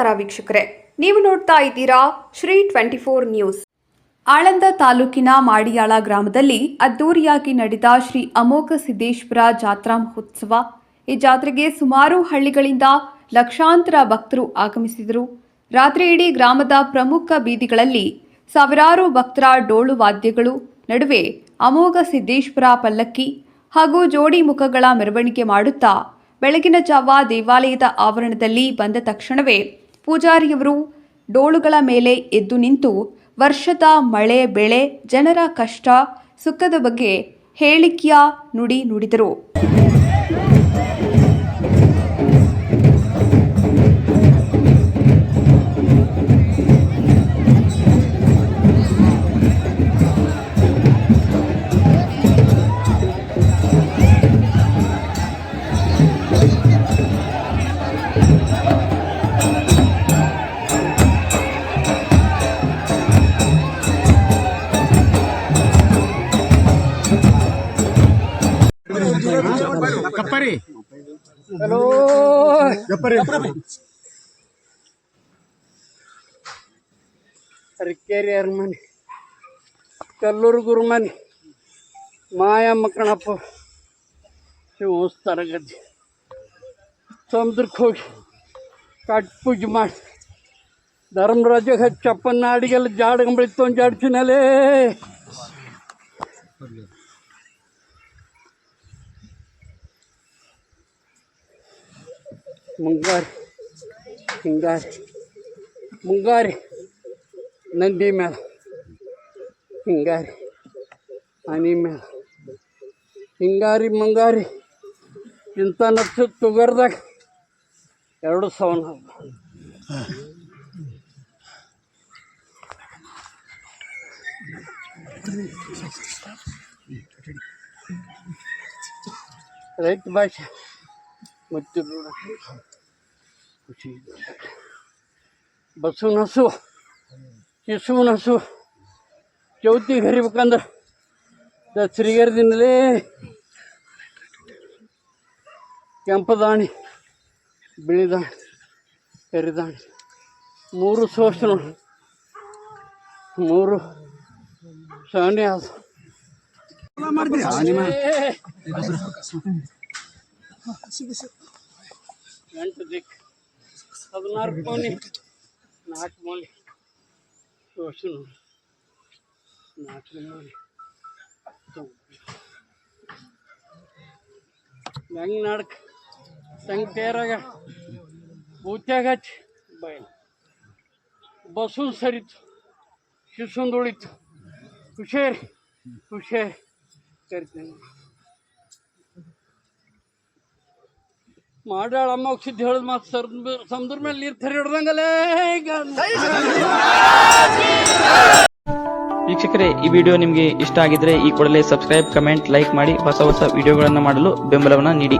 ನಮಸ್ಕಾರ ವೀಕ್ಷಕರೇ, ನೀವು ನೋಡ್ತಾ ಇದ್ದೀರಾ ಶ್ರೀ 24 ನ್ಯೂಸ್. ಆಳಂದ ತಾಲೂಕಿನ ಮಾಡಿಯಾಳ ಗ್ರಾಮದಲ್ಲಿ ಅದ್ದೂರಿಯಾಗಿ ನಡೆದ ಶ್ರೀ ಅಮೋಘ ಸಿದ್ದೇಶ್ವರ ಜಾತ್ರಾ ಮಹೋತ್ಸವ. ಈ ಜಾತ್ರೆಗೆ ಸುಮಾರು ಹಳ್ಳಿಗಳಿಂದ ಲಕ್ಷಾಂತರ ಭಕ್ತರು ಆಗಮಿಸಿದರು. ರಾತ್ರಿ ಇಡೀ ಗ್ರಾಮದ ಪ್ರಮುಖ ಬೀದಿಗಳಲ್ಲಿ ಸಾವಿರಾರು ಭಕ್ತರ ಡೋಲು ವಾದ್ಯಗಳು ನಡುವೆ ಅಮೋಘ ಸಿದ್ದೇಶ್ವರ ಪಲ್ಲಕ್ಕಿ ಹಾಗೂ ಜೋಡಿ ಮುಖಗಳ ಮೆರವಣಿಗೆ ಮಾಡುತ್ತಾ ಬೆಳಗಿನ ಜಾವ ದೇವಾಲಯದ ಆವರಣದಲ್ಲಿ ಬಂದ ತಕ್ಷಣವೇ ಪೂಜಾರಿಯವರು ಡೋಳುಗಳ ಮೇಲೆ ಎದ್ದು ನಿಂತು ವರ್ಷದ ಮಳೆ ಬೆಳೆ ಜನರ ಕಷ್ಟ ಸುಖದ ಬಗ್ಗೆ ಹೇಳಿಕೆಯ ನುಡಿ ನುಡಿದರು. ಗಪ್ಪರಿ ಹಲೋ ಗಪ್ಪರಿ ಅರಿಕೇರಿ ಅರಮನೆ, ಕಲ್ಲೂರು ಗುರುಮನೆ, ಮಾಯಮ್ಮ ಕಣಪ್ಪ ಶಿವಸ್ತರ ಗದ್ದೆ ಸಮುದ್ರಕ್ಕೆ ಹೋಗಿ ಕಾಟ್ ಪೂಜೆ ಮಾಡಿ ಧರ್ಮರಾಜ ಚಪ್ಪನ್ನ ಅಡಿಗೆಲ್ಲ ಜಾಡಗಂಬಳಿತ್ತು ಒಂದು ಜಾಡ್ಸಿನಲ್ಲೇ ಮುಂಗಾರಿ ಹಿಂಗಾರಿ ಮುಂಗಾರಿ ನಂದಿ ಮೇಲೆ ಹಿಂಗಾರಿ ಹನಿ ಮೇಲೆ ಹಿಂಗಾರಿ ಮುಂಗಾರಿ ಇಂಥ ನಕ್ಷತ್ರ ತುಗರ್ದಾಗ 2000 ರೈತ ಭಾಷೆ ಮತ್ತು ಖುಷಿ ಬಸ್ಸು ನಸು ಶಿಶು ನಸು ಚೌತಿಗೆ ಹರಿಬೇಕಂದ್ರೆ ದಸರಿಗರ ದಿನಲೇ ಕೆಂಪದಾಣಿ ಬಿಳಿದಾಣಿ ಕರಿದಾಣಿ 3 ಸೋಸ್ ನೋಡಿ 3 ಶಾಣೆ ಅದು ಎಂಟು ದಿಕ್ಕು 16 ಕೋನಿ 4 ಮೂಲೆ ಸೋಸು ನೋಡಿ 4 ಮೂಲೆ ಹೆಂಗೆ ನಡ್ಕ ತಂಗ ತೇರಾಗ ಬೂತ್ಯಾಗ ಹಚ್ಚಿ ಬಯಲು ಬಸ್ಸು ಸರಿತು ಶಿಶುಂದು ಉಳಿತು ಹುಷಾರಿ ಹುಷಾರಿ ಕರಿತೇನೆ ಮಾಡಾಳಮ್ಮ ಸಿದ್ಧ ಹೇಳಿದ ಮಾತು ಸಮುದ್ರ ಮೇಲೆ ನೀರು ಥರಿ ಹಿಡ್ದಂಗಲೇ. ವೀಕ್ಷಕರೇ, ಈ ವಿಡಿಯೋ ನಿಮಗೆ ಇಷ್ಟ ಆಗಿದ್ರೆ ಈ ಕೂಡಲೇ ಸಬ್ಸ್ಕ್ರೈಬ್, ಕಮೆಂಟ್, ಲೈಕ್ ಮಾಡಿ ಹೊಸ ವಿಡಿಯೋಗಳನ್ನು ಮಾಡಲು ಬೆಂಬಲವನ್ನು ನೀಡಿ.